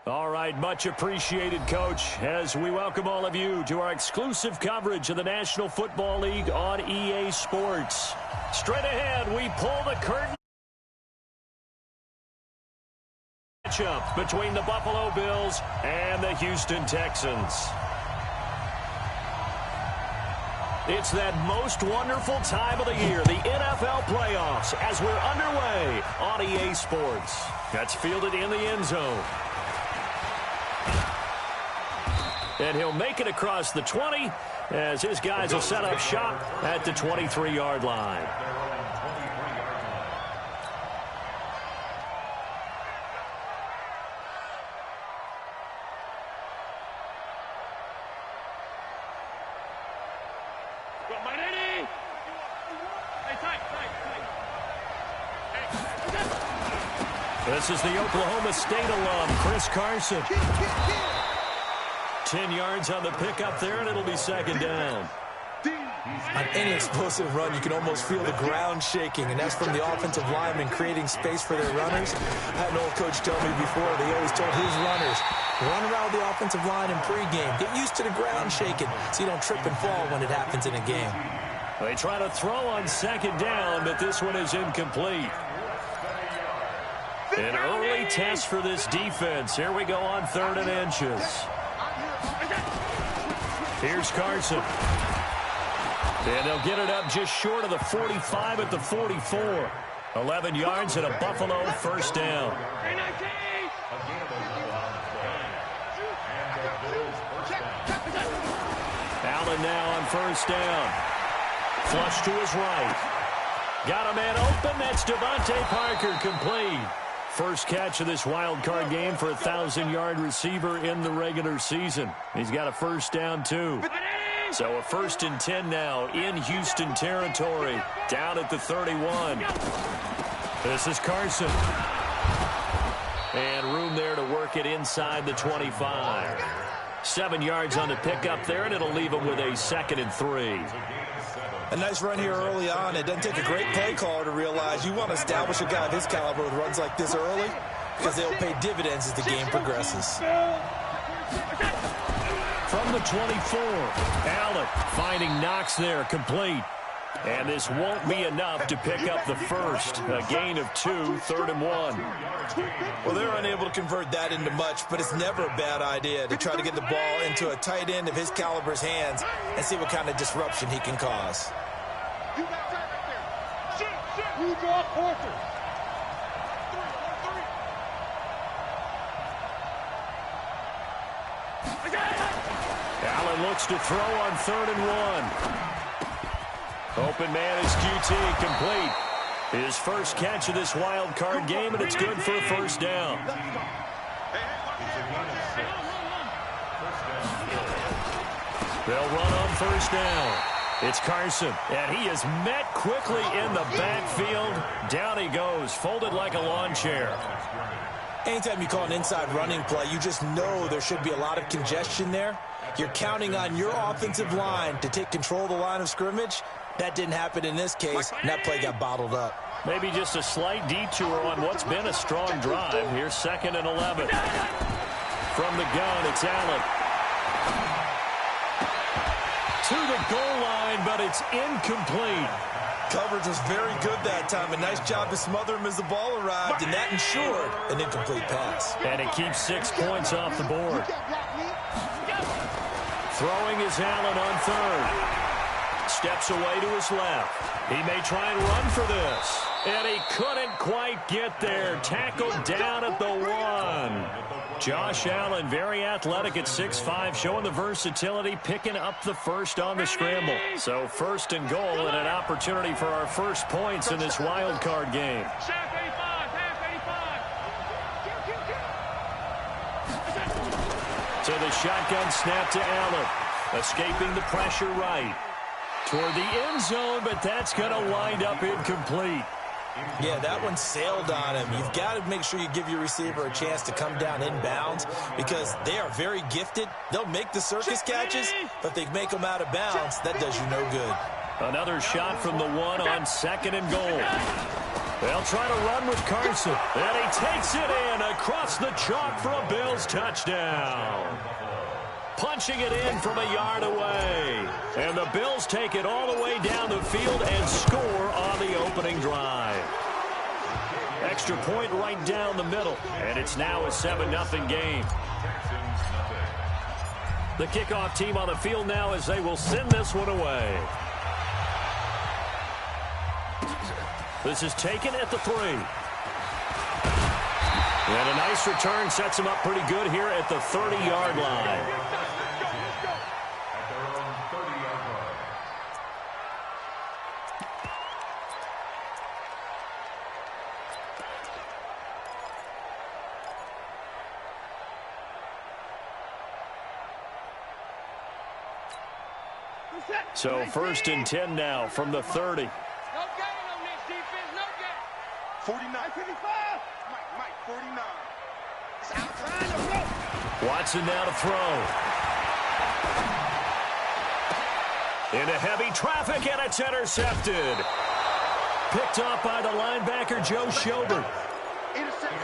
All right, much appreciated, Coach, as we welcome all of you to our exclusive coverage of the National Football League on EA Sports. Straight ahead, we pull the curtain. Matchup between the Buffalo Bills and the Houston Texans. It's that most wonderful time of the year, the NFL playoffs, as we're underway on EA Sports. That's fielded in the end zone. And he'll make it across the 20 as his guys will set up shop at the 23-yard line. This is the Oklahoma State alum, Chris Carson. 10 yards on the pickup there, and it'll be second down. On any explosive run, you can almost feel the ground shaking, and that's from the offensive linemen creating space for their runners. I had an old coach tell me before, they always told his runners, run around the offensive line in pregame. Get used to the ground shaking so you don't trip and fall when it happens in a game. They try to throw on second down, but this one is incomplete. An early test for this defense. Here we go on 3rd and inches. Here's Carson. And they'll get it up just short of the 45 at the 44. 11 yards and a Buffalo first down. Allen now on first down. Flush to his right. Got a man open. That's Devontae Parker, complete. First catch of this wild card game for a 1,000-yard receiver in the regular season. He's got a first down, too. So a 1st and 10 now in Houston territory, down at the 31. This is Carson. And room there to work it inside the 25. 7 yards on the pickup there, and it'll leave him with a 2nd and 3. A nice run here early on. It doesn't take a great play caller to realize you want to establish a guy of his caliber with runs like this early because they'll pay dividends as the game progresses. From the 24, Allen finding Knox there, complete. And this won't be enough to pick up the first. A gain of 2, 3rd and 1. Well, they're unable to convert that into much, but it's never a bad idea to try to get the ball into a tight end of his caliber's hands and see what kind of disruption he can cause. Allen looks to throw on 3rd and 1. Open man is QT, complete. His first catch of this wild card game, and it's good for a first down. They'll run on first down. It's Carson, and he is met quickly in the backfield. Down he goes, folded like a lawn chair. Anytime you call an inside running play, you just know there should be a lot of congestion there. You're counting on your offensive line to take control of the line of scrimmage. That didn't happen in this case, and that play got bottled up. Maybe just a slight detour on what's been a strong drive. Here's 2nd and 11. From the gun, it's Allen. To the goal line, but it's incomplete. Coverage was very good that time. A nice job to smother him as the ball arrived, and that ensured an incomplete pass. And it keeps 6 points off the board. Throwing is Allen on 3rd. Steps away to his left. He may try and run for this. And he couldn't quite get there. Tackled down at the 1. Josh Allen, very athletic at 6'5", showing the versatility, picking up the first on the scramble. So 1st and goal and an opportunity for our first points in this wild card game. So the shotgun snap to Allen. Escaping the pressure right. Toward the end zone, but that's going to wind up incomplete. Yeah, that one sailed on him. You've got to make sure you give your receiver a chance to come down inbounds because they are very gifted. They'll make the circus catches, but if they make them out of bounds, that does you no good. Another shot from the 1 on 2nd and goal. They'll try to run with Carson. And he takes it in across the chalk for a Bills touchdown. Punching it in from a yard away. And the Bills take it all the way down the field and score on the opening drive. Extra point right down the middle. And it's now a 7-0 game. The kickoff team on the field now as they will send this one away. This is taken at the 3. And a nice return sets him up pretty good here at the 30-yard line. So 1st and 10 now from the 30. No gain on this defense, no gain. 49. 55. Mike, 49. It's outside the rope. Watson now to throw. Into heavy traffic, and it's intercepted. Picked up by the linebacker, Joe Schobert.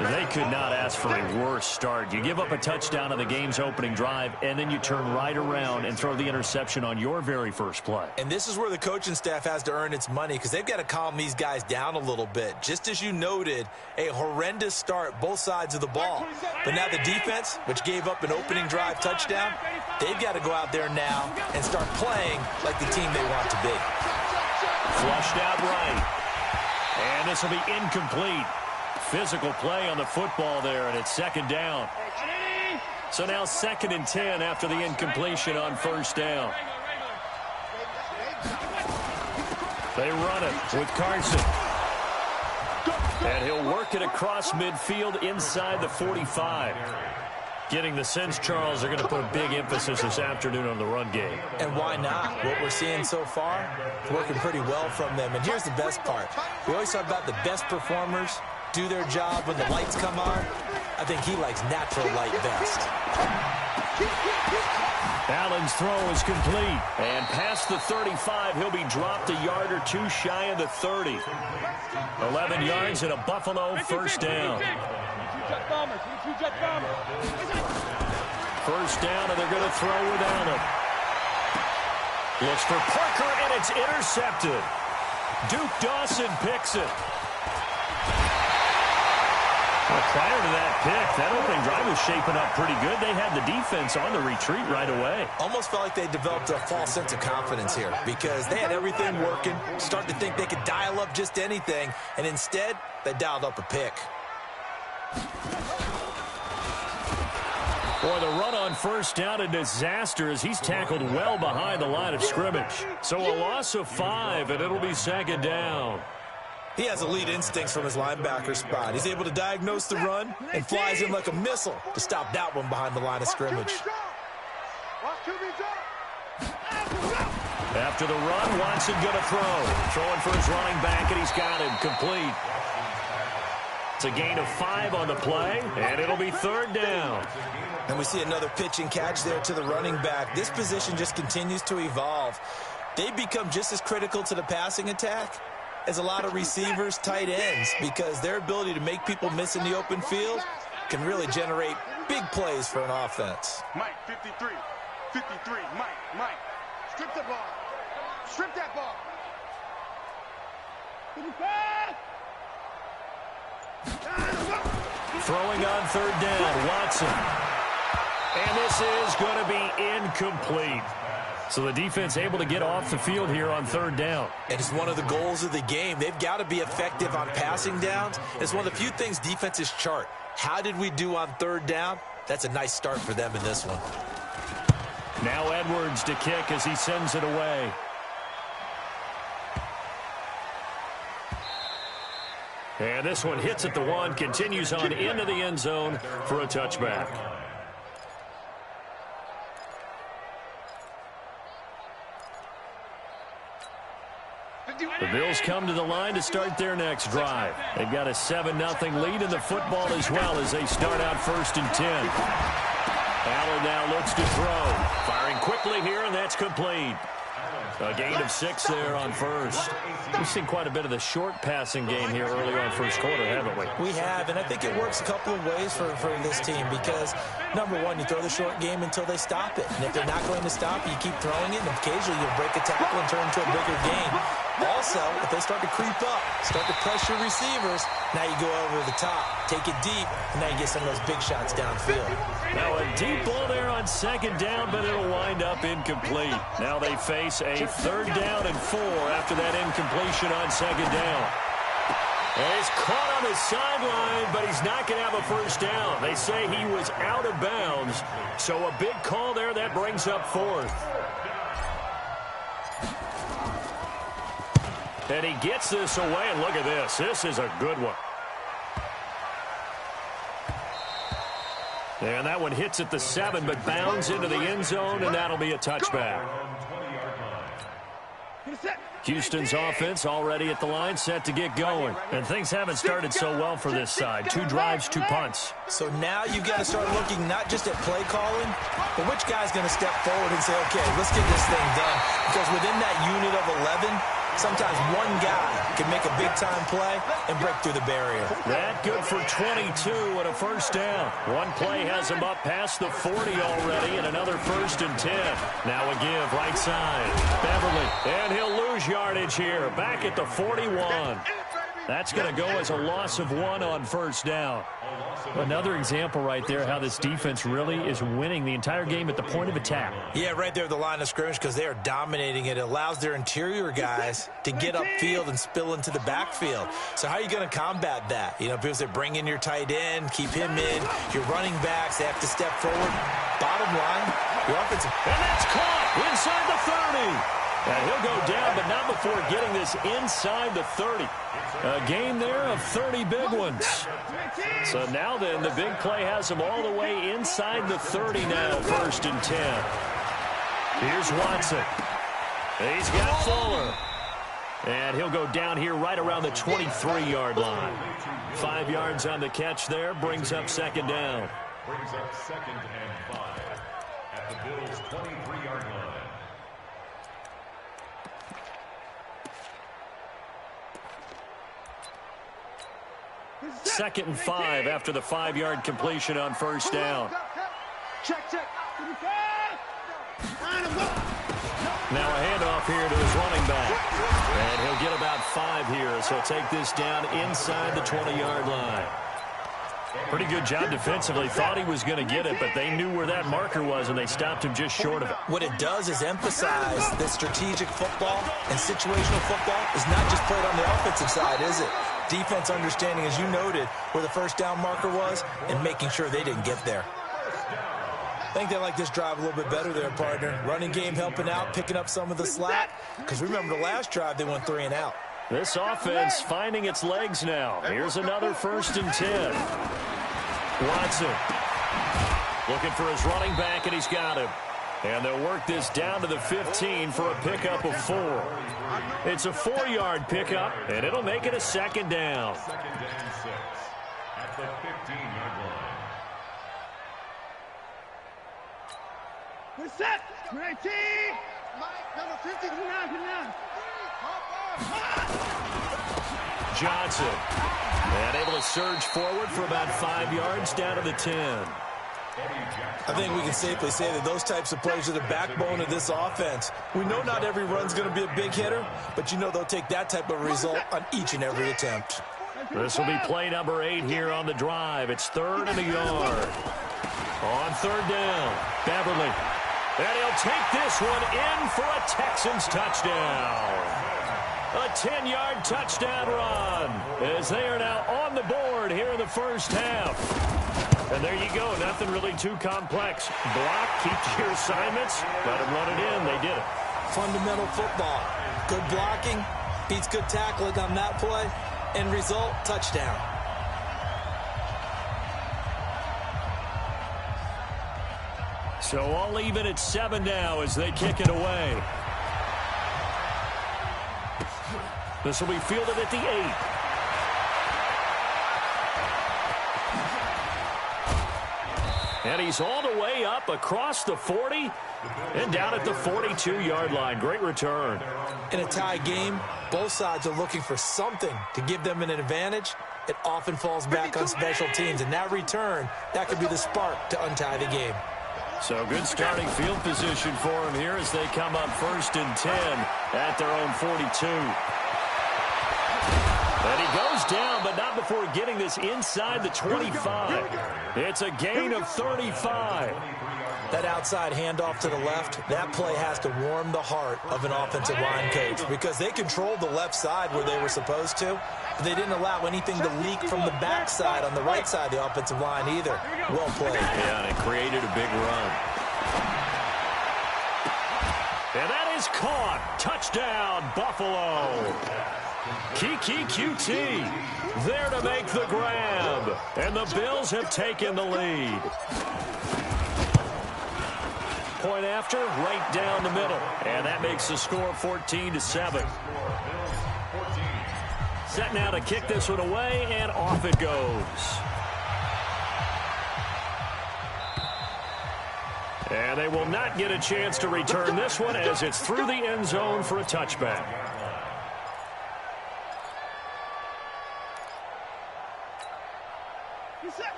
They could not ask for a worse start. You give up a touchdown on the game's opening drive, and then you turn right around and throw the interception on your very first play. And this is where the coaching staff has to earn its money because they've got to calm these guys down a little bit. Just as you noted, a horrendous start, both sides of the ball. But now the defense, which gave up an opening drive touchdown, they've got to go out there now and start playing like the team they want to be. Flushed out right. And this will be incomplete. Physical play on the football there, and it's 2nd down. So now 2nd and 10 after the incompletion on 1st down. They run it with Carson. And he'll work it across midfield inside the 45. Getting the sense, Charles, they're going to put a big emphasis this afternoon on the run game. And why not? What we're seeing so far, it's working pretty well from them. And here's the best part. We always talk about the best performers do their job when the lights come on. I think he likes natural light best. Allen's throw is complete. And past the 35, he'll be dropped a yard or two shy of the 30. 11 yards and a Buffalo 1st down. 1st down, and they're going to throw with Allen. Looks for Parker, and it's intercepted. Duke Dawson picks it. Well, prior to that pick, that opening drive was shaping up pretty good. They had the defense on the retreat right away. Almost felt like they developed a false sense of confidence here because they had everything working, started to think they could dial up just anything, and instead, they dialed up a pick. Boy, the run on 1st down, a disaster as he's tackled well behind the line of scrimmage. So a loss of 5, and it'll be 2nd down. He has elite instincts from his linebacker spot. He's able to diagnose the run and flies in like a missile to stop that one behind the line of scrimmage. After the run, Watson going to throw. Throwing for his running back, and he's got him complete. It's a gain of 5 on the play, and it'll be 3rd down. And we see another pitch and catch there to the running back. This position just continues to evolve. They become just as critical to the passing attack as a lot of receivers, tight ends, because their ability to make people miss in the open field can really generate big plays for an offense. Mike, 53. 53. Mike. Strip the ball. Strip that ball. 55. Throwing on 3rd down, Watson. And this is going to be incomplete. So the defense able to get off the field here on 3rd down. And it's one of the goals of the game. They've got to be effective on passing downs. It's one of the few things defenses chart. How did we do on 3rd down? That's a nice start for them in this one. Now Edwards to kick as he sends it away. And this one hits at the 1, continues on into the end zone for a touchback. The Bills come to the line to start their next drive. They've got a 7-0 lead in the football as well as they start out 1st and 10. Allen now looks to throw. Firing quickly here, and that's complete. A gain of 6 there on first. We've seen quite a bit of the short passing game here early on first quarter, haven't we? We have, and I think it works a couple of ways for this team because, number one, you throw the short game until they stop it. And if they're not going to stop it, you keep throwing it, and occasionally you'll break a tackle and turn into a bigger game. Also, if they start to creep up, start to pressure receivers, now you go over the top, take it deep, and now you get some of those big shots downfield. Now a deep ball there on second down, but it'll wind up incomplete. Now they face a 3rd down and 4 after that incompletion on second down. And he's caught on the sideline, but he's not going to have a first down. They say he was out of bounds, so a big call there that brings up 4th. And he gets this away, and look at this. This is a good one. And that one hits at the 7, but bounds into the end zone, and that'll be a touchback. Houston's offense already at the line, set to get going. And things haven't started so well for this side. 2 drives, 2 punts. So now you've got to start looking not just at play calling, but which guy's going to step forward and say, okay, let's get this thing done. Because within that unit of 11, sometimes one guy can make a big-time play and break through the barrier. That good for 22 and a first down. One play has him up past the 40 already, and another 1st and 10. Now a give right side. Beverly, and he'll lose yardage here. Back at the 41. That's going to go as a loss of 1 on first down. Another example right there how this defense really is winning the entire game at the point of attack. Yeah, right there at the line of scrimmage because they are dominating it. It allows their interior guys to get upfield and spill into the backfield. So how are you going to combat that? You know, because they bring in your tight end, keep him in. Your running backs, they have to step forward. Bottom line, your offensive. And that's caught inside the 30. And he'll go down, but not before getting this inside the 30. A gain there of 30 big ones. So now then, the big play has him all the way inside the 30 now, 1st and 10. Here's Watson. He's got Fuller. And he'll go down here right around the 23-yard line. 5 yards on the catch there, brings up 2nd down. Brings up 2nd and 5 at the Bills' 23-yard line. 2nd and 5 after the 5-yard completion on first down. Check. Now a handoff here to his running back. And he'll get about 5 here, so take this down inside the 20-yard line. Pretty good job defensively. Thought he was going to get it, but they knew where that marker was, and they stopped him just short of it. What it does is emphasize that strategic football and situational football is not just played on the offensive side, is it? Defense understanding, as you noted, where the first down marker was and making sure they didn't get there. I think they like this drive a little bit better there, partner. Running game helping out, picking up some of the slack. Because remember the last drive, they went 3 and out. This offense finding its legs now. Here's another 1st and 10. Watson looking for his running back, and he's got him. And they'll work this down to the 15 for a pickup of 4. It's a 4-yard pickup, and it'll make it a 2nd down. 2nd and 6 at the 15-yard line. We're set. Ready. Mike, number 50. Come on. Johnson. And able to surge forward for about 5 yards down to the 10. I think we can safely say that those types of plays are the backbone of this offense. We know not every run's going to be a big hitter, but you know they'll take that type of result on each and every attempt. This will be play number 8 here on the drive. It's 3rd and a yard. On 3rd down, Beverly. And he'll take this one in for a Texans touchdown. A 10-yard touchdown run as they are now on the board here in the first half. And there you go. Nothing really too complex. Block, keep your assignments, let them run it in. They did it. Fundamental football. Good blocking beats good tackling on that play. End result, touchdown. So all even at 7 now as they kick it away. This will be fielded at the 8. And he's all the way up across the 40 and down at the 42-yard line. Great return. In a tie game, both sides are looking for something to give them an advantage. It often falls back on special teams, and that return, that could be the spark to untie the game. So good starting field position for him here as they come up 1st and 10 at their own 42. And he goes down, but not before getting this inside the 25. It's a gain of 35. That outside handoff to the left, that play has to warm the heart of an offensive line coach because they controlled the left side where they were supposed to, but they didn't allow anything to leak from the backside on the right side of the offensive line either. Well played. Yeah, and it created a big run. And that is caught. Touchdown, Buffalo. Kiki QT there to make the grab. And the Bills have taken the lead. Point after, right down the middle. And that makes the score 14-7. Set now to kick this one away, and off it goes. And they will not get a chance to return this one as it's through the end zone for a touchback.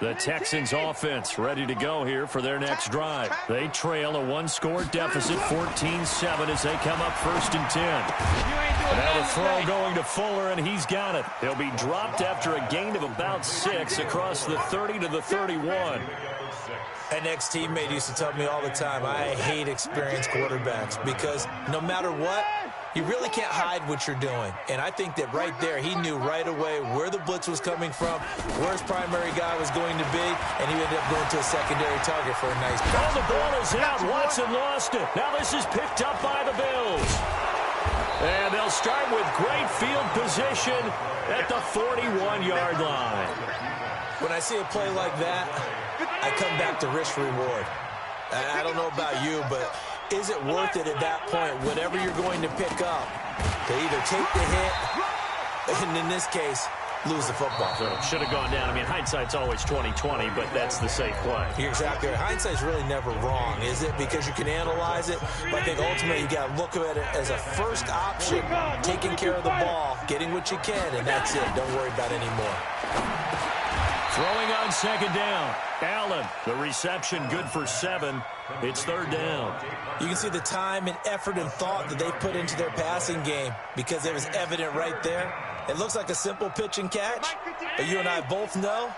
The Texans offense ready to go here for their next drive. They trail a one-score deficit, 14-7, as they come up 1st and 10. Now the throw going to Fuller, and he's got it. He'll be dropped after a gain of about 6 across the 30 to the 31. An ex-teammate used to tell me all the time, I hate experienced quarterbacks because no matter what, you really can't hide what you're doing. And I think that right there, he knew right away where the blitz was coming from, where his primary guy was going to be, and he ended up going to a secondary target for a nice pass. Oh, the ball is out. Watson lost it. Now this is picked up by the Bills. And they'll start with great field position at the 41-yard line. When I see a play like that, I come back to risk-reward. I don't know about you, but is it worth it at that point, whatever you're going to pick up, to either take the hit, and in this case, lose the football? So it should have gone down. I mean, hindsight's always 20/20, but that's the safe play. You're exactly right. Hindsight's really never wrong, is it? Because you can analyze it, but I think ultimately you got to look at it as a first option, taking care of the ball, getting what you can, and that's it. Don't worry about any more. Throwing on 2nd down. Allen, the reception good for 7. It's 3rd down. You can see the time and effort and thought that they put into their passing game because it was evident right there. It looks like a simple pitch and catch, but you and I both know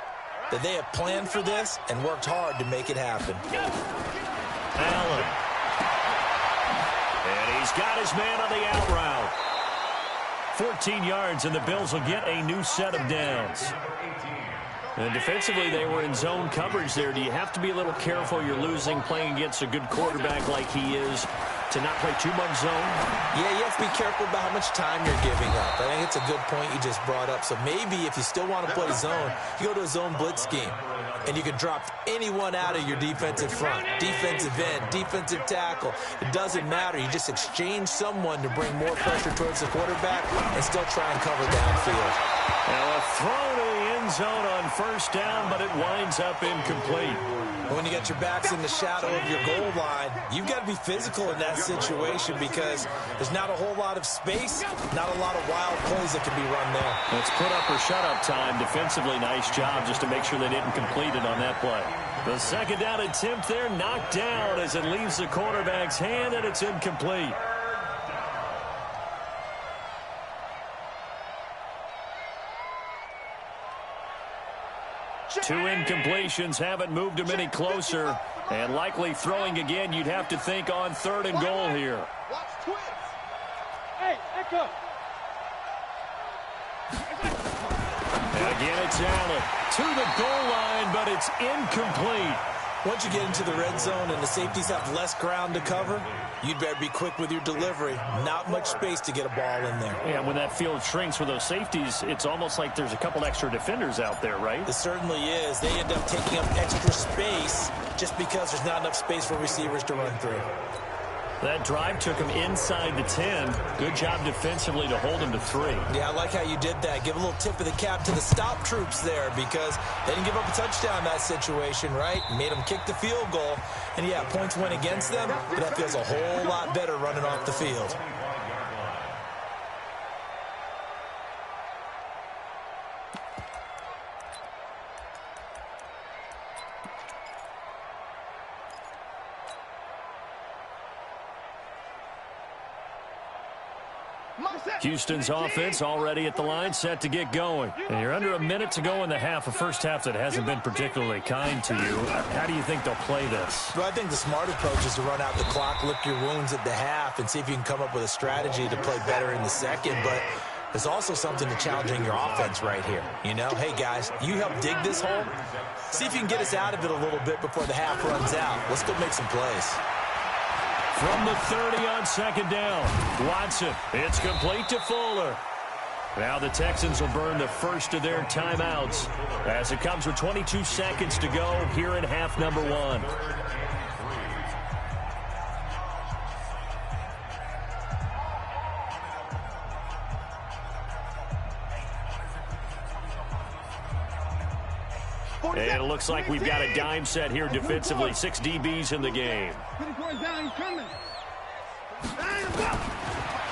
that they have planned for this and worked hard to make it happen. Allen. And he's got his man on the out route. 14 yards, and the Bills will get a new set of downs. And defensively, they were in zone coverage there. Do you have to be a little careful? You're losing playing against a good quarterback like he is to not play too much zone? Yeah, you have to be careful about how much time you're giving up. I think it's a good point you just brought up. So maybe if you still want to play zone, you go to a zone blitz scheme. And you can drop anyone out of your defensive front, defensive end, defensive tackle. It doesn't matter. You just exchange someone to bring more pressure towards the quarterback and still try and cover downfield. Now a throw to the end zone on 1st down, but it winds up incomplete. When you got your backs in the shadow of your goal line, you've got to be physical in that situation because there's not a whole lot of space, not a lot of wild plays that can be run there. It's put up or shut up time. Defensively, nice job just to make sure they didn't complete it on that play. The 2nd down attempt there knocked down as it leaves the quarterback's hand, and it's incomplete. Two incompletions haven't moved him any closer. And likely throwing again, you'd have to think on 3rd and goal here. Hey, Echo. And again, it's Allen to the goal line, but it's incomplete. Once you get into the red zone and the safeties have less ground to cover, you'd better be quick with your delivery. Not much space to get a ball in there. Yeah, when that field shrinks with those safeties, it's almost like there's a couple extra defenders out there, right? It certainly is. They end up taking up extra space just because there's not enough space for receivers to run through. That drive took him inside the 10. Good job defensively to hold him to 3. Yeah, I like how you did that. Give a little tip of the cap to the stop troops there because they didn't give up a touchdown in that situation, right? Made them kick the field goal. And, yeah, points went against them, but that feels a whole lot better running off the field. Houston's offense already at the line, set to get going. And you're under a minute to go in the half, a first half that hasn't been particularly kind to you. How do you think they'll play this? Well, I think the smart approach is to run out the clock, lick your wounds at the half, and see if you can come up with a strategy to play better in the second. But there's also something to challenging your offense right here. You know, hey, guys, you help dig this hole. See if you can get us out of it a little bit before the half runs out. Let's go make some plays. From the 30 on second down, Watson. It's complete to Fuller. Now the Texans will burn the first of their timeouts as it comes with 22 seconds to go here in half number 1. And it looks like we've got a dime set here defensively. 6 DBs in the game.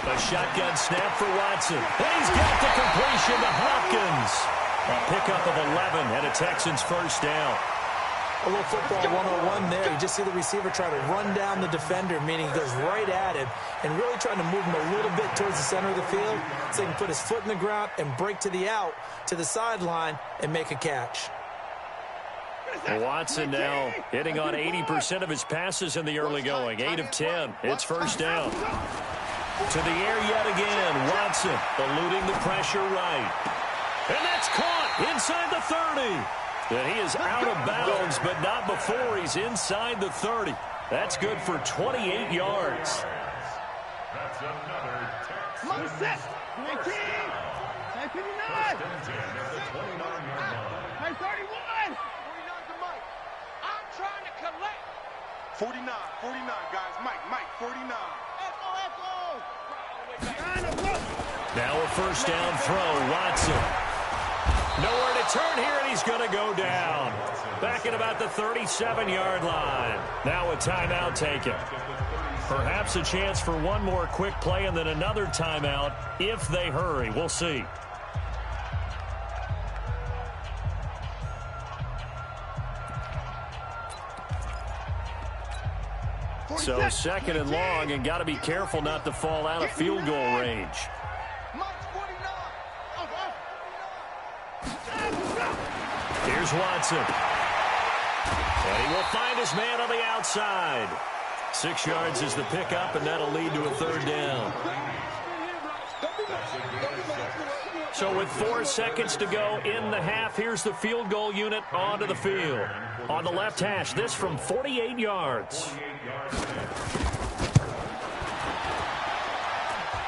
A shotgun snap for Watson. And he's got the completion to Hopkins. A pickup of 11 and a Texans first down. A little football 101 there. You just see the receiver try to run down the defender, meaning he goes right at him and really trying to move him a little bit towards the center of the field so he can put his foot in the ground and break to the out, to the sideline, and make a catch. Watson now hitting on 80% of his passes in the early going. 8 of 10. It's first down. To the air yet again. Watson eluding the pressure right. And that's caught inside the 30. And he is out of bounds, but not before he's inside the 30. That's good for 28 yards. That's another Texas. 19. 31. 49, guys. Mike, 49. Now a first down throw, Watson. Nowhere to turn here, and he's going to go down. Back at about the 37-yard line. Now a timeout taken. Perhaps a chance for one more quick play and then another timeout if they hurry. We'll see. So second and long, and got to be careful not to fall out of field goal range. Here's Watson. And he will find his man on the outside. 6 yards is the pickup, and that'll lead to a third down. So with 4 seconds to go in the half, here's the field goal unit onto the field. On the left hash, this from 48 yards.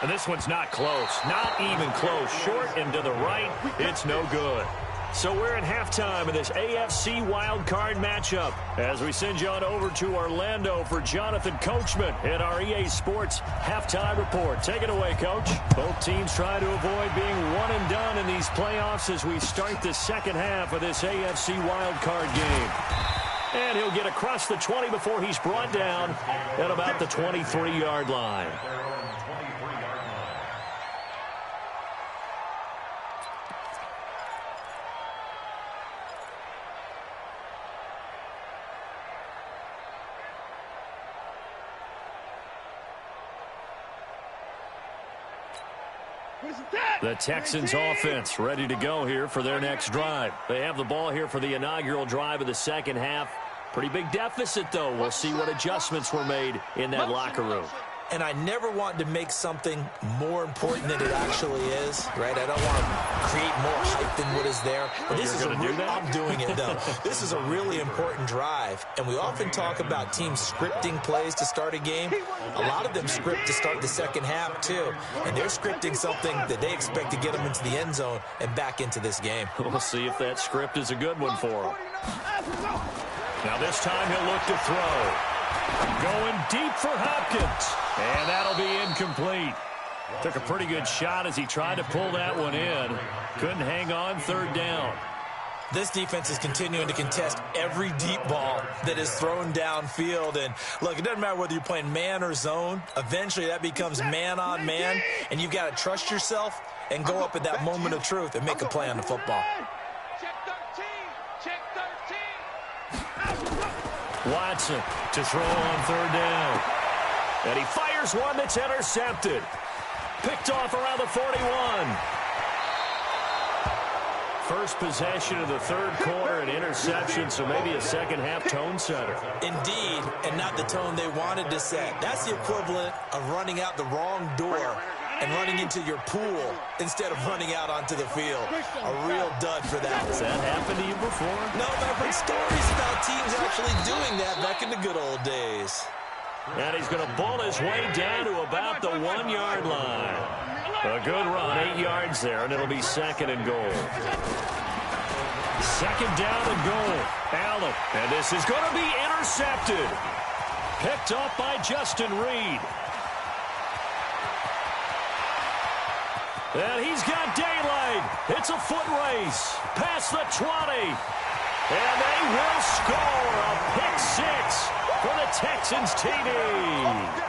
And this one's not close. Not even close. Short and to the right. It's no good. So we're in halftime of this AFC wildcard matchup as we send you on over to Orlando for Jonathan Coachman in our EA Sports halftime report. Take it away, Coach. Both teams try to avoid being one and done in these playoffs as we start the second half of this AFC wildcard game. And he'll get across the 20 before he's brought down at about the 23-yard line. The Texans offense ready to go here for their next drive. They have the ball here for the inaugural drive of the second half. Pretty big deficit, though. We'll see what adjustments were made in that locker room. And I never want to make something more important than it actually is, right? I don't want to create more hype than what is there. But this is I'm doing it, though. This is a really important drive. And we often talk about teams scripting plays to start a game. A lot of them script to start the second half, too. And they're scripting something that they expect to get them into the end zone and back into this game. We'll see if that script is a good one for them. Now this time he'll look to throw. Going deep for Hopkins. And that'll be incomplete. Took a pretty good shot as he tried to pull that one in. Couldn't hang on, third down. This defense is continuing to contest every deep ball that is thrown downfield. And, look, it doesn't matter whether you're playing man or zone. Eventually, that becomes man-on-man, and you've got to trust yourself and go up at that moment of truth and make a play on the football. Check 13. Check 13. Watson to throw on third down. And he fires one that's intercepted. Picked off around the 41. First possession of the third quarter, an interception, so maybe a second-half tone setter. Indeed, and not the tone they wanted to set. That's the equivalent of running out the wrong door and running into your pool instead of running out onto the field. A real dud for that. Has that happened to you before? No, but I've heard stories about teams actually doing that back in the good old days. And he's going to ball his way down to about the 1-yard line. A good run, 8 yards there, and it'll be second and goal. Second down and goal. Allen, and this is going to be intercepted. Picked up by Justin Reed. And he's got daylight. It's a foot race. Past the 20. And they will score a pick six for the Texans TD.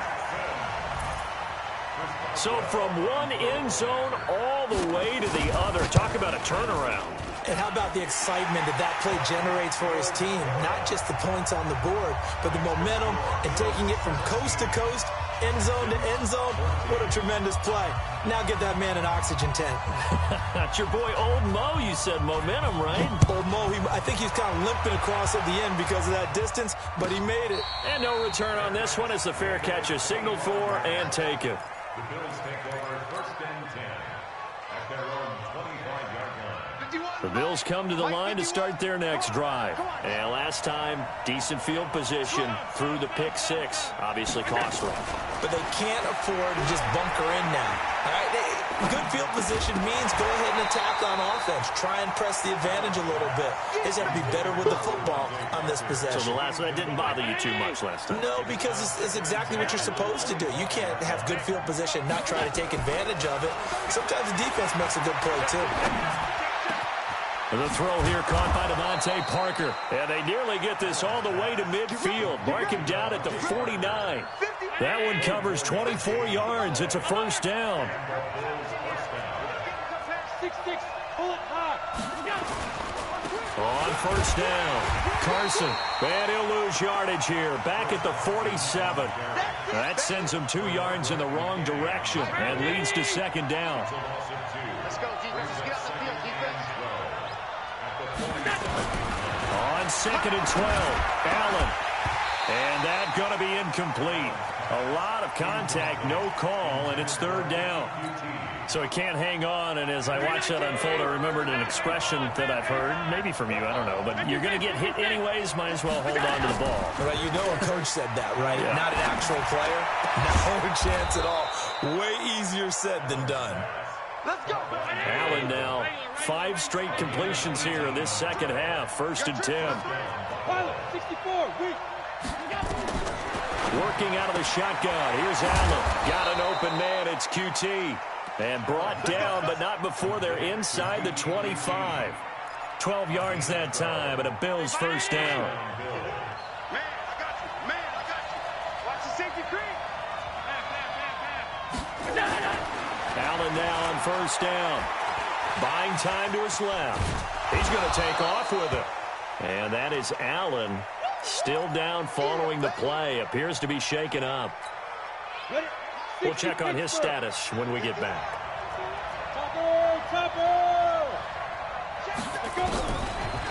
So from one end zone all the way to the other. Talk about a turnaround. And how about the excitement that play generates for his team? Not just the points on the board, but the momentum and taking it from coast to coast, end zone to end zone. What a tremendous play. Now get that man an oxygen tent. That's your boy Old Mo. You said momentum, right? Old Mo, I think he's kind of limping across at the end because of that distance, but he made it. And no return on this one as the fair catch is signaled for and taken. The Bills take over first and 10 at their own 25-yard line. The Bills come to the line to start their next drive. And last time, decent field position through the pick six. Obviously costly. But they can't afford to just bunker in now. All right? Good field position means go ahead and attack on offense. Try and press the advantage a little bit. They just have to be better with the football on this possession. So the last one didn't bother you too much last time? No, because it's exactly what you're supposed to do. You can't have good field position and not try to take advantage of it. Sometimes the defense makes a good play, too. The throw here caught by Devontae Parker. And they nearly get this all the way to midfield. Mark him down at the 49. That one covers 24 yards. It's a first down. On first down, Carson. And he'll lose yardage here. Back at the 47. That sends him 2 yards in the wrong direction and leads to second down. Let's go, defense. Let's get out the field, defense. On second and 12, Allen. And that going to be incomplete. A lot of contact, no call, and it's third down. So he can't hang on, and as I watch that unfold, I remembered an expression that I've heard, maybe from you, I don't know, but you're going to get hit anyways, might as well hold on to the ball. Right, you know a coach said that, right? Yeah. Not an actual player. No chance at all. Way easier said than done. Let's go. Allen now, 5 straight completions here in this second half, first and 10. 64, weak. Working out of the shotgun. Here's Allen. Got an open man. It's QT. And brought down, but not before they're inside the 25. 12 yards that time, and a Bills first down. Man, I got you. Man, I got you. Watch the safety creep. Allen now on first down. Buying time to his left. He's going to take off with it. And that is Allen. Still down following the play. Appears to be shaken up. We'll check on his status when we get back.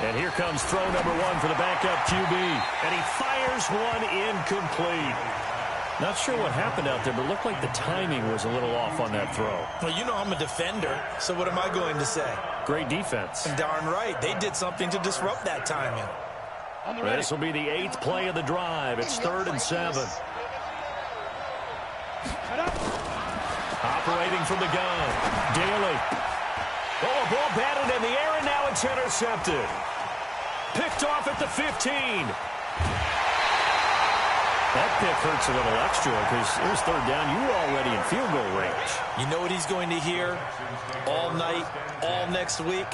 And here comes throw number 1 for the backup QB. And he fires one incomplete. Not sure what happened out there, but it looked like the timing was a little off on that throw. Well, you know I'm a defender, so what am I going to say? Great defense. Darn right. They did something to disrupt that timing. This will be the 8th play of the drive. It's 3rd and 7. Operating from the gun. Daly. Oh, a ball batted in the air, and now it's intercepted. Picked off at the 15. That pick hurts a little extra because it was third down. You were already in field goal range. You know what he's going to hear all night, all next week?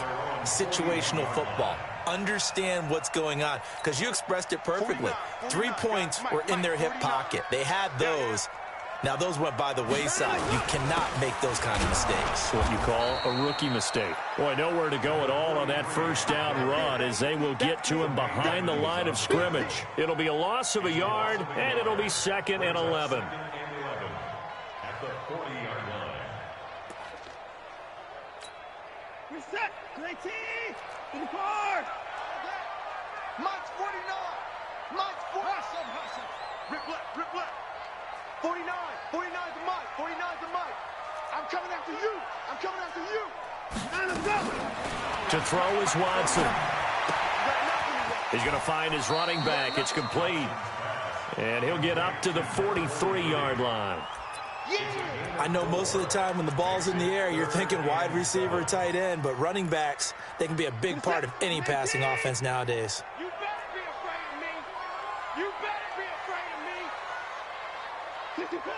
Situational football. Understand what's going on, because you expressed it perfectly. 3 points were in their hip pocket. They had those. Now, those went by the wayside. You cannot make those kind of mistakes. What you call a rookie mistake. Boy, nowhere to go at all on that first down run as they will get to him behind the line of scrimmage. It'll be a loss of a yard, and it'll be 2nd and 11. At the 40-yard line. Reset. 19. In the car. Mike's 49. Mike's 40. Rip left. 49. 49 to Mike. 49 to Mike. I'm coming after you. And let's go. To throw is Watson. He's going to find his running back. It's complete. And he'll get up to the 43-yard line. I know most of the time when the ball's in the air, you're thinking wide receiver, tight end, but running backs, they can be a big part of any passing offense nowadays. You better be afraid of me. You better be afraid of me. 54.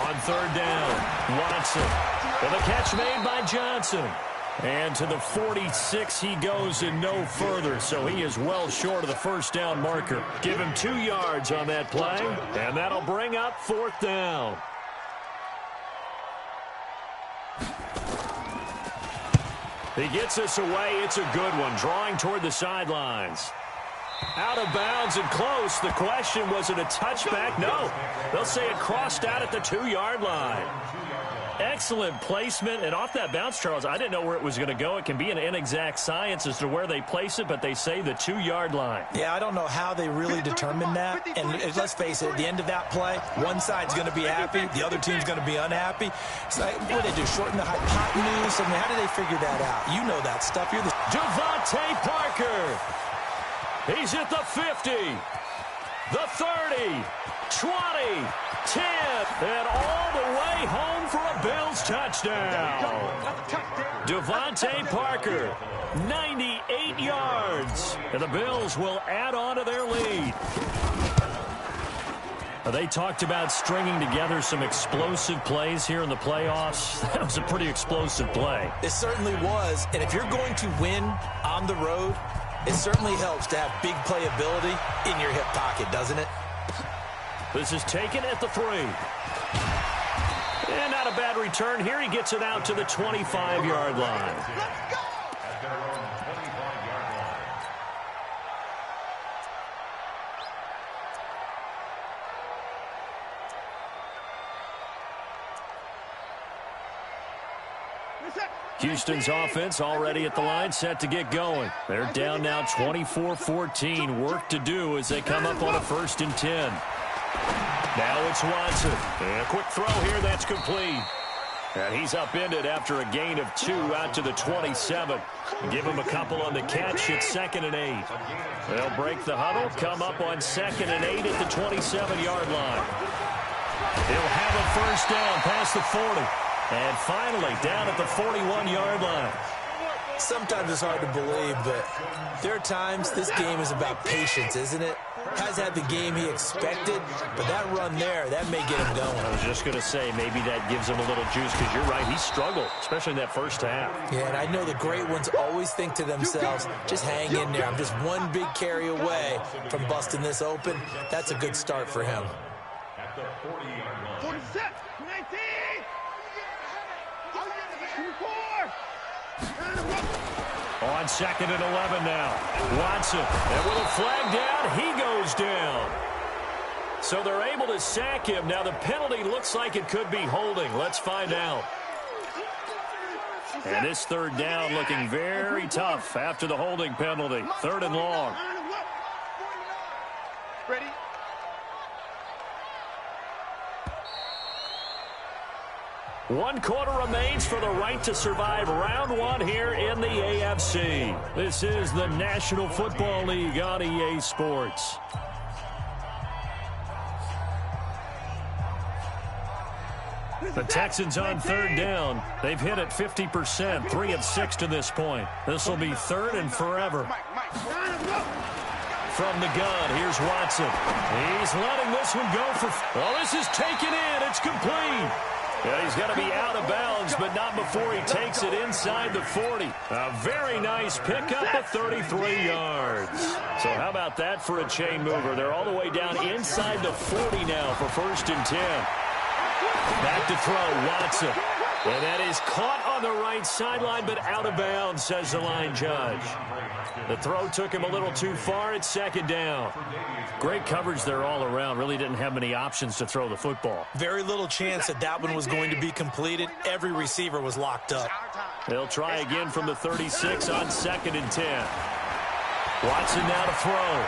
On third down, Watson. With a catch made by Johnson. And to the 46 he goes and no further, so he is well short of the first down marker. Give him 2 yards on that play, and that'll bring up 4th down. He gets us away. It's a good one, drawing toward the sidelines. Out of bounds and close. The question, was it a touchback? No. They'll say it crossed out at the 2-yard line. Excellent placement, and off that bounce, Charles, I didn't know where it was going to go. It can be an inexact science as to where they place it, but they say the 2-yard line. Yeah, I don't know how they really determined that. And let's face it, at the end of that play, one side's going to be happy, the other team's going to be unhappy. So what do they do, shorten the hypotenuse? I mean, how do they figure that out? You know that stuff. You're the Devontae Parker. He's at the 50, the 30, 20, 10, and all the way home for a Bills touchdown. Devontae Parker, 98 yards, and the Bills will add on to their lead. They talked about stringing together some explosive plays here in the playoffs. That was a pretty explosive play. It certainly was, and if you're going to win on the road, it certainly helps to have big playability in your hip pocket, doesn't it? This is taken at the 3. And not a bad return here. He gets it out to the 25-yard line. At their own 25-yard line. Houston's offense already at the line, set to get going. They're down now 24-14. Work to do as they come up on a 1st and 10. Now it's Watson. And a quick throw here, that's complete. And he's upended after a gain of 2 out to the 27. Give him a couple on the catch. It's 2nd and 8. They'll break the huddle, come up on 2nd and 8 at the 27-yard line. He'll have a first down past the 40. And finally, down at the 41-yard line. Sometimes it's hard to believe, but there are times this game is about patience, isn't it? Has had the game he expected, but that run there, that may get him going. I was just going to say, maybe that gives him a little juice, because you're right, he struggled, especially in that first half. Yeah, and I know the great ones always think to themselves, just hang in there. I'm just one big carry away from busting this open. That's a good start for him. At the 40-yard line. 47. 19. On 2nd and 11 now. Watson, and with a flag down, he goes down. So they're able to sack him. Now the penalty looks like it could be holding. Let's find out. And this 3rd down looking very tough after the holding penalty. 3rd and long. Ready? One quarter remains for the right to survive round 1 here in the AFC. This is the National Football League on EA Sports. The Texans on 3rd down. They've hit it 50%, 3 of 6 to this point. This will be 3rd and forever. from the gun. Here's Watson. He's letting this one go for... Well, this is taken in. It's complete. Yeah, he's got to be out of bounds, but not before he takes it inside the 40. A very nice pickup of 33 yards. So how about that for a chain mover? They're all the way down inside the 40 now for 1st and 10. Back to throw, Watson. And that is caught on the right sideline, but out of bounds, says the line judge. The throw took him a little too far. It's 2nd down. Great coverage there all around. Really didn't have many options to throw the football. Very little chance that one was going to be completed. Every receiver was locked up. They'll try again from the 36 on 2nd and 10. Watson now to throw.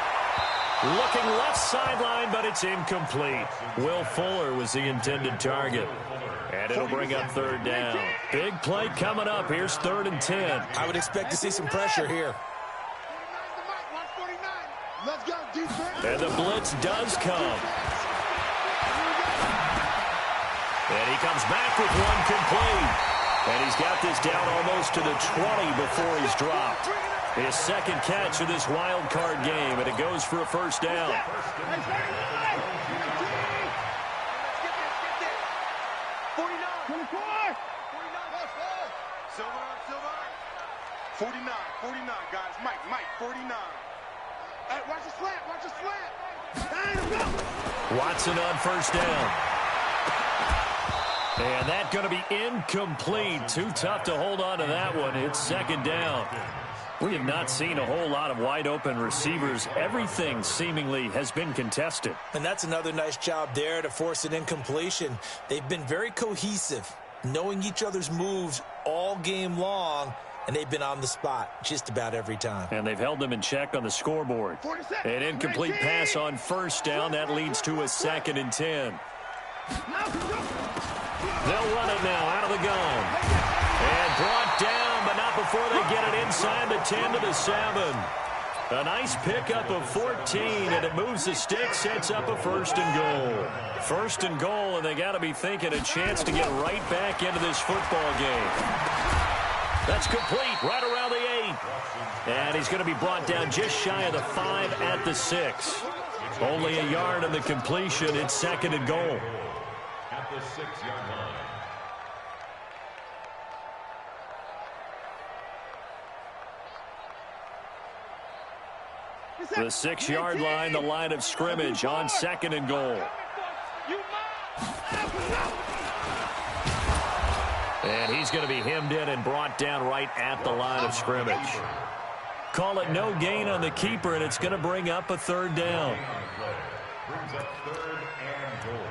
Looking left sideline, but it's incomplete. Will Fuller was the intended target. And it'll bring up 3rd down. Big play coming up. Here's 3rd and 10. I would expect to see some pressure here. Let's go, defense. And the blitz does come. And he comes back with one complete. And he's got this down almost to the 20 before he's dropped. His 2nd catch of this wild card game, and it goes for a 1st down. 49, guys. Mike, 49. Hey, watch the slant, watch the slant. Watson on 1st down. And that's going to be incomplete. Too tough to hold on to that one. It's 2nd down. We have not seen a whole lot of wide-open receivers. Everything seemingly has been contested. And that's another nice job there to force an incompletion. They've been very cohesive, knowing each other's moves all game long, and they've been on the spot just about every time. And they've held them in check on the scoreboard. An incomplete pass on 1st down. That leads to a 2nd and 10. They'll run it now out of the gun. And brought down, but not before they get it inside the 10 to the 7. A nice pickup of 14, and it moves the stick, sets up a 1st and goal. 1st and goal, and they got to be thinking a chance to get right back into this football game. That's complete, right around the 8. And he's going to be brought down just shy of the 5 at the 6. Only a yard on the completion. It's 2nd and goal. At the 6-yard line. The 6-yard line, the line of scrimmage on 2nd and goal. And he's going to be hemmed in and brought down right at the line of scrimmage. Call it no gain on the keeper, and it's going to bring up a 3rd down. Brings up 3rd and goal.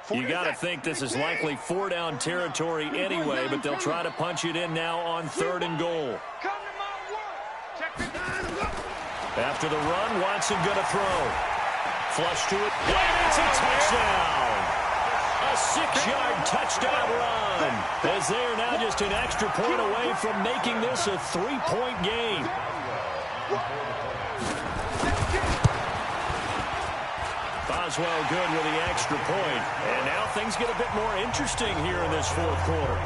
You got to think this is likely 4-down territory anyway, but they'll try to punch it in now on 3rd and goal. After the run, Watson going to throw. Flush to it, and it's a touchdown! A 6-yard touchdown run, as they are now just an extra point away from making this a 3-point game. Boswell good with the extra point. And now things get a bit more interesting here in this 4th quarter.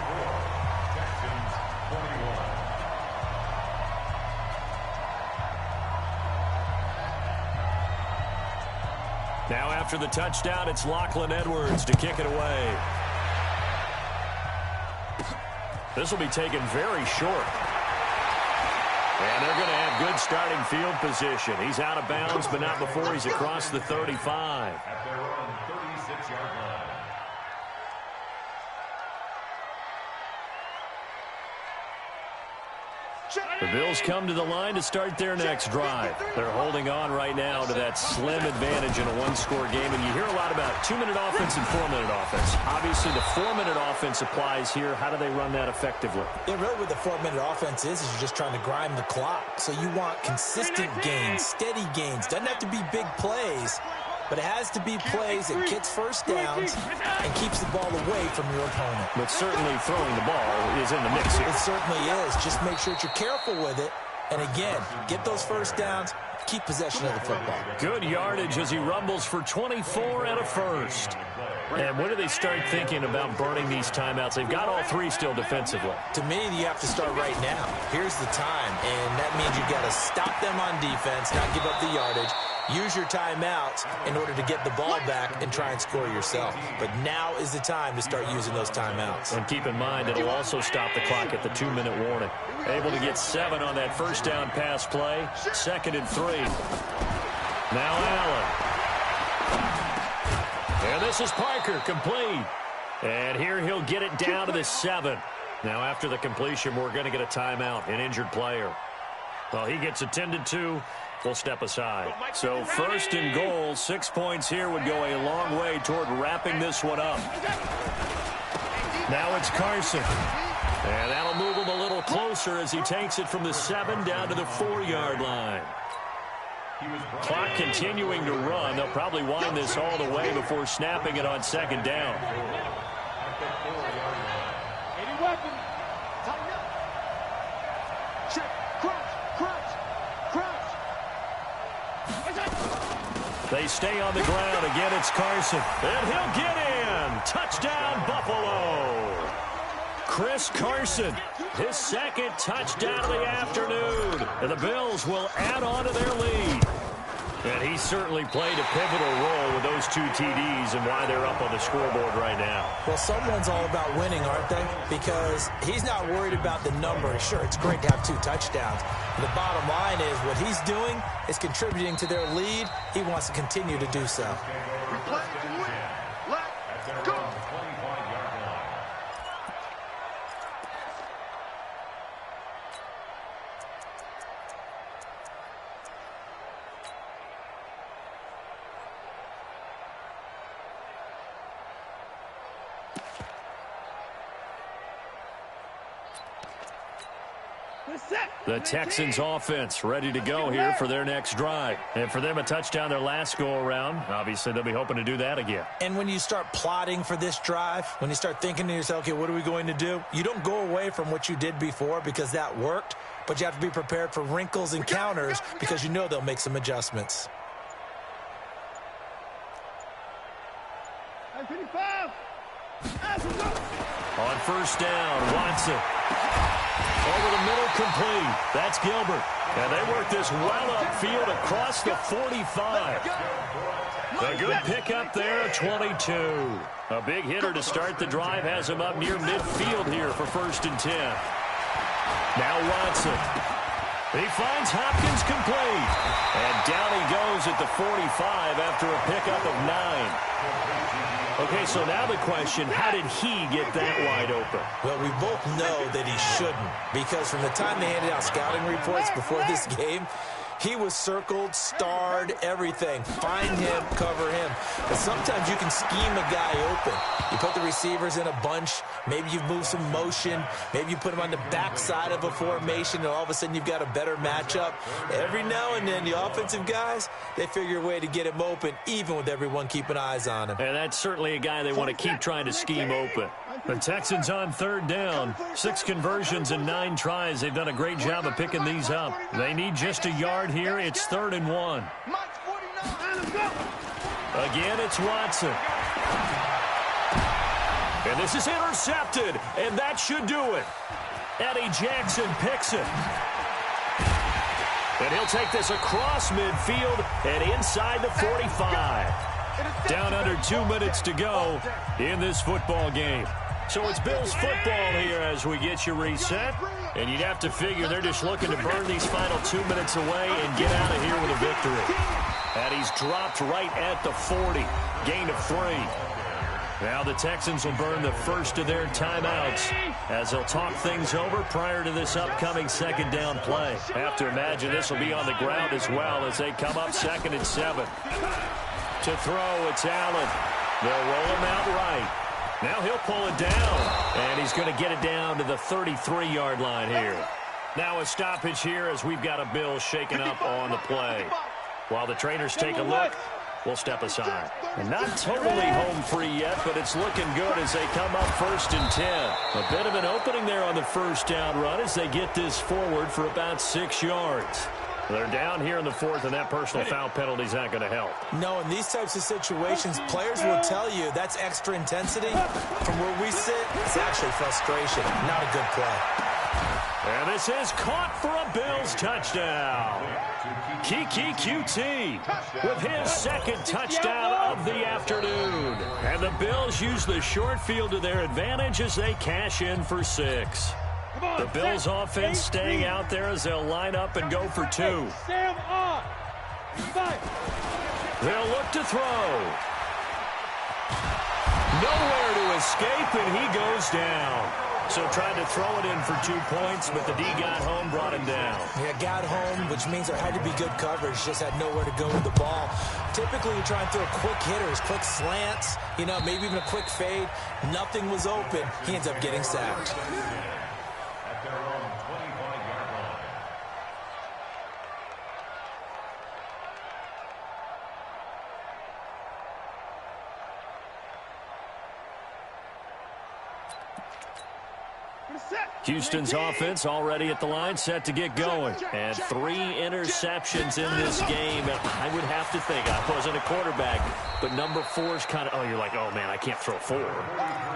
Now after the touchdown, it's Lachlan Edwards to kick it away. This will be taken very short. And they're going to have good starting field position. He's out of bounds, but not before he's across the 35. At their own 36-yard line. The Bills come to the line to start their next drive. They're holding on right now to that slim advantage in a one-score game. And you hear a lot about 2-minute offense and 4-minute offense. Obviously, the 4-minute offense applies here. How do they run that effectively? Yeah, really what the 4-minute offense is you're just trying to grind the clock. So you want consistent gains, steady gains. Doesn't have to be big plays, but it has to be plays that gets first downs and keeps the ball away from your opponent. But certainly throwing the ball is in the mix here. It certainly is. Just make sure that you're careful with it. And again, get those first downs, keep possession of the football. Good yardage as he rumbles for 24 and a first. And when do they start thinking about burning these timeouts? They've got all three still defensively. To me, you have to start right now. Here's the time, and that means you've got to stop them on defense, not give up the yardage. Use your timeouts in order to get the ball back and try and score yourself. But now is the time to start using those timeouts. And keep in mind, it'll also stop the clock at the 2-minute warning. Able to get 7 on that first down pass play. 2nd and 3. Now Allen. And this is Parker, complete. And here he'll get it down to the 7. Now after the completion, we're going to get a timeout, an injured player. Well, he gets attended to. We'll step aside. So 1st and goal, 6 points here would go a long way toward wrapping this one up. Now it's Carson. And that'll move him a little closer as he takes it from the 7 down to the 4-yard line. Clock continuing to run. They'll probably wind this all the way before snapping it on 2nd down. Any weapon. Tighten up. Check. Crouch. They stay on the ground. Again, it's Carson. And he'll get in. Touchdown, Buffalo. Chris Carson, his 2nd touchdown of the afternoon. And the Bills will add on to their lead. And he certainly played a pivotal role with those 2 TDs and why they're up on the scoreboard right now. Well, someone's all about winning, aren't they? Because he's not worried about the number. Sure, it's great to have 2 touchdowns. But the bottom line is what he's doing is contributing to their lead. He wants to continue to do so. We play to win. Let's go. The Texans offense ready to go here for their next drive. And for them, a touchdown their last go-around. Obviously, they'll be hoping to do that again. And when you start plotting for this drive, when you start thinking to yourself, okay, what are we going to do? You don't go away from what you did before because that worked, but you have to be prepared for wrinkles and counters because you know they'll make some adjustments. On 1st down, Watson. Over the middle, complete. That's Gilbert. And they work this well upfield across the 45. A good pickup there, 22. A big hitter to start the drive has him up near midfield here for 1st and 10. Now Watson. He finds Hopkins complete. And down he goes at the 45 after a pickup of 9. Okay, so now the question, how did he get that wide open? Well, we both know that he shouldn't because from the time they handed out scouting reports before this game, he was circled, starred, everything. Find him, cover him. But sometimes you can scheme a guy open. You put the receivers in a bunch. Maybe you move some motion. Maybe you put them on the backside of a formation, and all of a sudden you've got a better matchup. Every now and then, the offensive guys, they figure a way to get him open, even with everyone keeping eyes on him. And that's certainly a guy they want to keep trying to scheme open. The Texans on 3rd down. 6 conversions and 9 tries. They've done a great job of picking these up. They need just a yard here. It's 3rd and 1. Again, it's Watson. And this is intercepted, and that should do it. Eddie Jackson picks it. And he'll take this across midfield and inside the 45. Down under 2 minutes to go in this football game. So it's Bills football here as we get you reset. And you'd have to figure they're just looking to burn these final 2 minutes away and get out of here with a victory. And he's dropped right at the 40. Gain of 3. Now the Texans will burn the first of their timeouts as they'll talk things over prior to this upcoming 2nd down play. I have to imagine this will be on the ground as well as they come up 2nd and 7. To throw, it's Allen. They'll roll him out right. Now he'll pull it down, and he's going to get it down to the 33-yard line here. Now a stoppage here as we've got a Bill shaken up on the play. While the trainers take a look, will step aside. And not totally home free yet, but it's looking good as they come up 1st and 10. A bit of an opening there on the first down run as they get this forward for about 6 yards. They're down here in the 4th, and that personal foul penalty is not going to help. No, in these types of situations, players will tell you that's extra intensity. From where we sit, it's actually frustration, not a good play. And this is caught for a Bills touchdown. Kiki QT with his 2nd touchdown of the afternoon. And the Bills use the short field to their advantage as they cash in for 6. The Bills offense staying out there as they'll line up and go for 2. They'll look to throw. Nowhere to escape, and he goes down. So trying to throw it in for 2 points, but the D got home, brought him down. Yeah, got home, which means there had to be good coverage. Just had nowhere to go with the ball. Typically, you try and throw quick hitters, quick slants, maybe even a quick fade. Nothing was open. He ends up getting sacked. At their own 25-yard line. Houston's offense already at the line, set to get going. And 3 interceptions in this game. And I would have to think, I wasn't a quarterback, but number 4 is kind of, you're like, oh, man, I can't throw 4.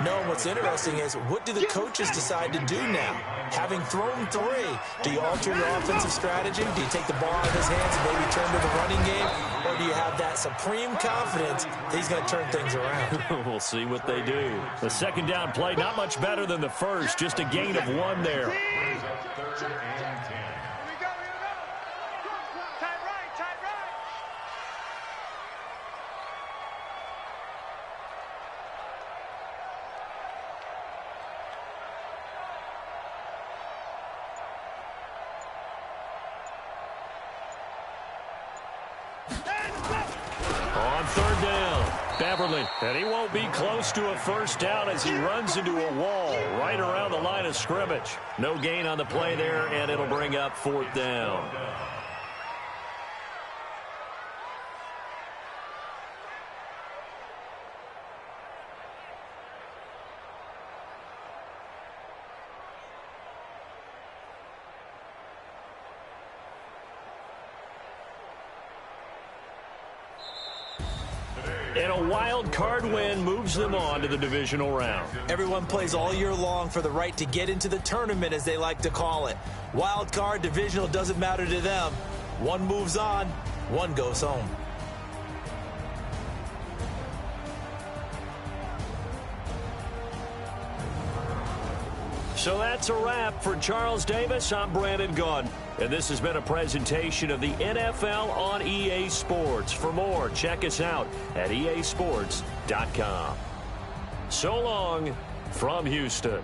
No, what's interesting is, what do the coaches decide to do now? Having thrown 3, do you alter your offensive strategy? Do you take the ball out of his hands and maybe turn to the running game? Or do you have that supreme confidence that he's going to turn things around? We'll see what they do. The 2nd down play, not much better than the first, just a gain of 1 there. 3rd and 10. On 3rd down, Beverly. And he won't be close to a 1st down as he runs into a wall right around the line of scrimmage. No gain on the play there, and it'll bring up 4th down. And a wild card win moves them on to the divisional round. Everyone plays all year long for the right to get into the tournament, as they like to call it. Wild card, divisional, doesn't matter to them. One moves on, one goes home. So that's a wrap for Charles Davis. I'm Brandon Gunn. And this has been a presentation of the NFL on EA Sports. For more, check us out at easports.com. So long from Houston.